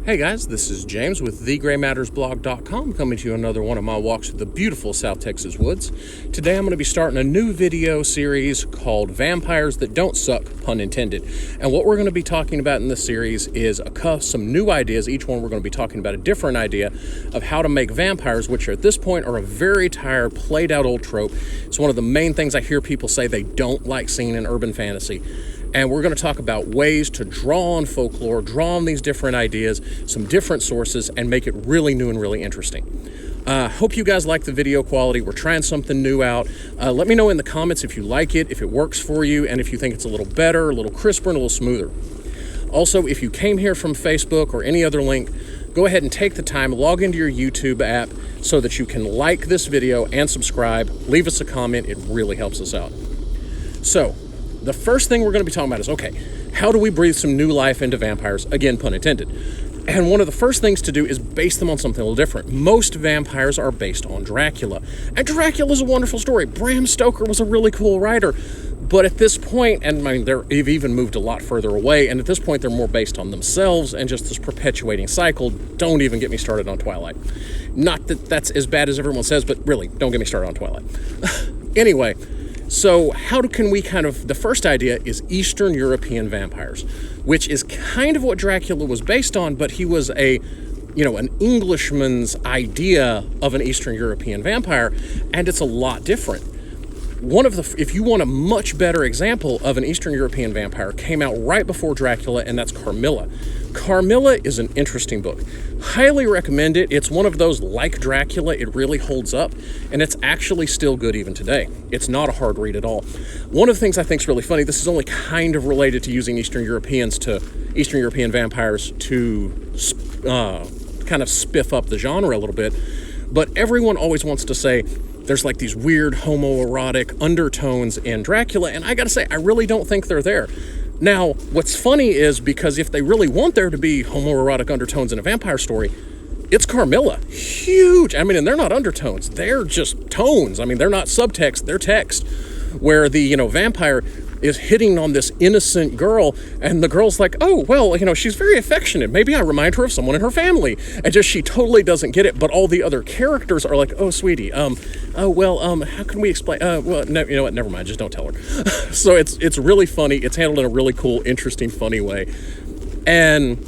Hey guys, this is James with thegraymattersblog.com coming to you another one of my walks through the beautiful South Texas woods. Today I'm going to be starting a new video series called Vampires That Don't Suck, pun intended. And what we're going to be talking about in this series is some new ideas. Each one we're going to be talking about a different idea of how to make vampires, which at this point are a very tired, played out old trope. It's one of the main things I hear people say they don't like seeing in urban fantasy. And we're going to talk about ways to draw on folklore, draw on these different ideas, some different sources, and make it really new and really interesting. Hope you guys like the video quality. We're trying something new out. Let me know in the comments if you like it, if it works for you, and if you think it's a little better, a little crisper, and a little smoother. Also, if you came here from Facebook or any other link, go ahead and take the time, log into your YouTube app so that you can like this video and subscribe. Leave us a comment. It really helps us out. So, the first thing we're going to be talking about is, okay, how do we breathe some new life into vampires? Again, pun intended. And one of the first things to do is base them on something a little different. Most vampires are based on Dracula. And Dracula's a wonderful story. Bram Stoker was a really cool writer. But at this point, and I mean, they've even moved a lot further away, and at this point they're more based on themselves and just this perpetuating cycle. Don't even get me started on Twilight. Not that that's as bad as everyone says, but really, don't get me started on Twilight. Anyway, so how can we the first idea is Eastern European vampires, which is kind of what Dracula was based on, but he was an Englishman's idea of an Eastern European vampire, and it's a lot different. If you want a much better example of an Eastern European vampire, came out right before Dracula, and that's Carmilla. Carmilla is an interesting book. Highly recommend it. It's one of those, like Dracula, it really holds up, and it's actually still good even today. It's not a hard read at all. One of the things I think is really funny, this is only kind of related to using Eastern European vampires to kind of spiff up the genre a little bit, but everyone always wants to say, there's like these weird homoerotic undertones in Dracula, and I gotta say, I really don't think they're there. Now, what's funny is because if they really want there to be homoerotic undertones in a vampire story, it's Carmilla. Huge. I mean, and they're not undertones. They're just tones. I mean, they're not subtext. They're text. Where the, vampire is hitting on this innocent girl, and the girl's like, oh, well, she's very affectionate. Maybe I remind her of someone in her family. And she totally doesn't get it, but all the other characters are like, oh, sweetie, how can we explain? Well, no, you know what, never mind, just don't tell her. So it's really funny. It's handled in a really cool, interesting, funny way. And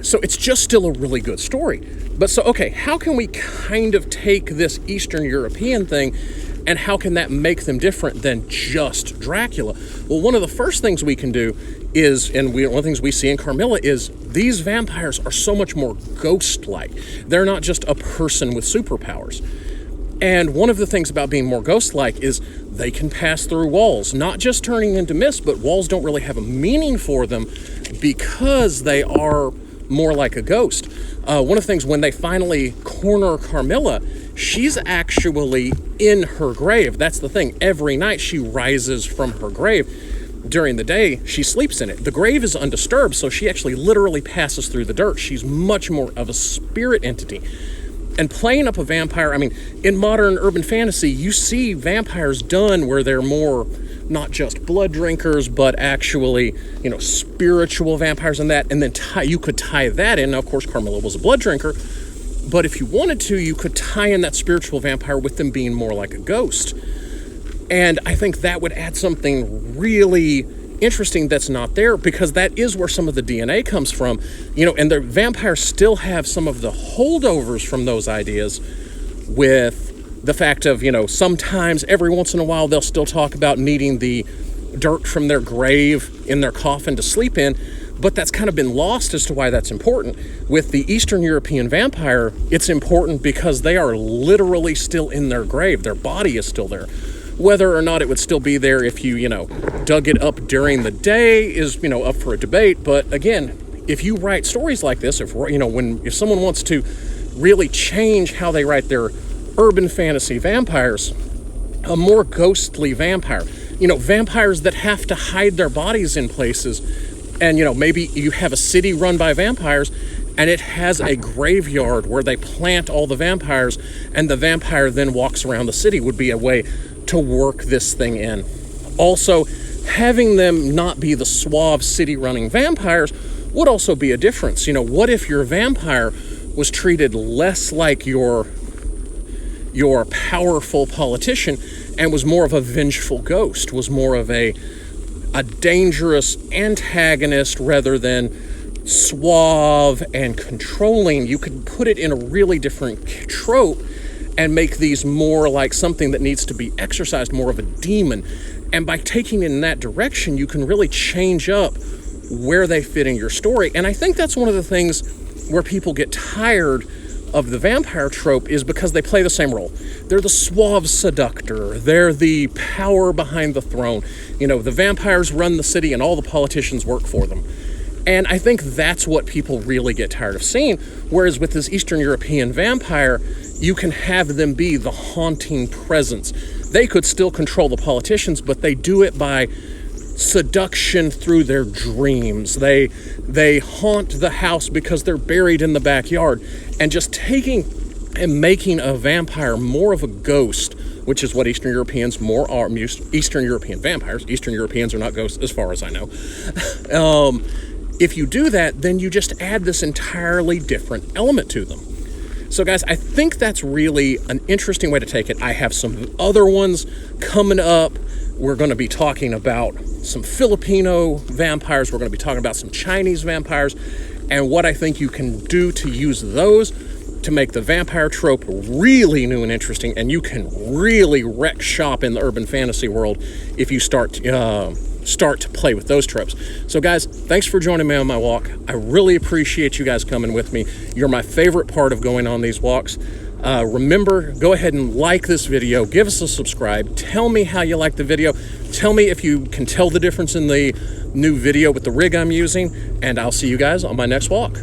so it's just still a really good story. But so, okay, how can we kind of take this Eastern European thing, and how can that make them different than just Dracula? Well, one of the first things we can do is, one of the things we see in Carmilla is these vampires are so much more ghost-like. They're not just a person with superpowers. And one of the things about being more ghost-like is they can pass through walls, not just turning into mist, but walls don't really have a meaning for them because they are more like a ghost. One of the things, when they finally corner Carmilla, she's actually in her grave. That's the thing. Every night she rises from her grave. During the day, she sleeps in it. The grave is undisturbed, so she actually literally passes through the dirt. She's much more of a spirit entity. And playing up a vampire, I mean, in modern urban fantasy, you see vampires done where they're more not just blood drinkers, but actually, spiritual vampires and that. And then you could tie that in. Now, of course, Carmilla was a blood drinker. But if you wanted to, you could tie in that spiritual vampire with them being more like a ghost. And I think that would add something really interesting that's not there, because that is where some of the DNA comes from. And the vampires still have some of the holdovers from those ideas, with the fact of, sometimes every once in a while they'll still talk about needing the dirt from their grave in their coffin to sleep in. But that's kind of been lost as to why that's important. With the Eastern European vampire, it's important because they are literally still in their grave. Their body is still there. Whether or not it would still be there if you, dug it up during the day is, up for a debate. But again, if you write stories like this, if someone wants to really change how they write their urban fantasy vampires, a more ghostly vampire, vampires that have to hide their bodies in places. And, maybe you have a city run by vampires, and it has a graveyard where they plant all the vampires, and the vampire then walks around the city would be a way to work this thing in. Also, having them not be the suave city-running vampires would also be a difference. You know, what if your vampire was treated less like your powerful politician and was more of a vengeful ghost, was more of a dangerous antagonist rather than suave and controlling? You could put it in a really different trope and make these more like something that needs to be exorcised, more of a demon. And by taking it in that direction, you can really change up where they fit in your story. And I think that's one of the things where people get tired of the vampire trope, is because they play the same role. They're the suave seductor. They're the power behind the throne. You know, the vampires run the city and all the politicians work for them. And I think that's what people really get tired of seeing. Whereas with this Eastern European vampire, you can have them be the haunting presence. They could still control the politicians, but they do it by seduction through their dreams. They haunt the house because they're buried in the backyard. And just taking and making a vampire more of a ghost, which is what Eastern Europeans more are. Eastern European vampires. Eastern Europeans are not ghosts as far as I know. If you do that, then you just add this entirely different element to them. So guys, I think that's really an interesting way to take it. I have some other ones coming up. We're going to be talking about some Filipino vampires. We're going to be talking about some Chinese vampires, and what I think you can do to use those to make the vampire trope really new and interesting. And you can really wreck shop in the urban fantasy world if you start to play with those tropes. So guys, thanks for joining me on my walk. I really appreciate you guys coming with me. You're my favorite part of going on these walks. Remember, go ahead and like this video, give us a subscribe, tell me how you like the video, tell me if you can tell the difference in the new video with the rig I'm using, and I'll see you guys on my next walk.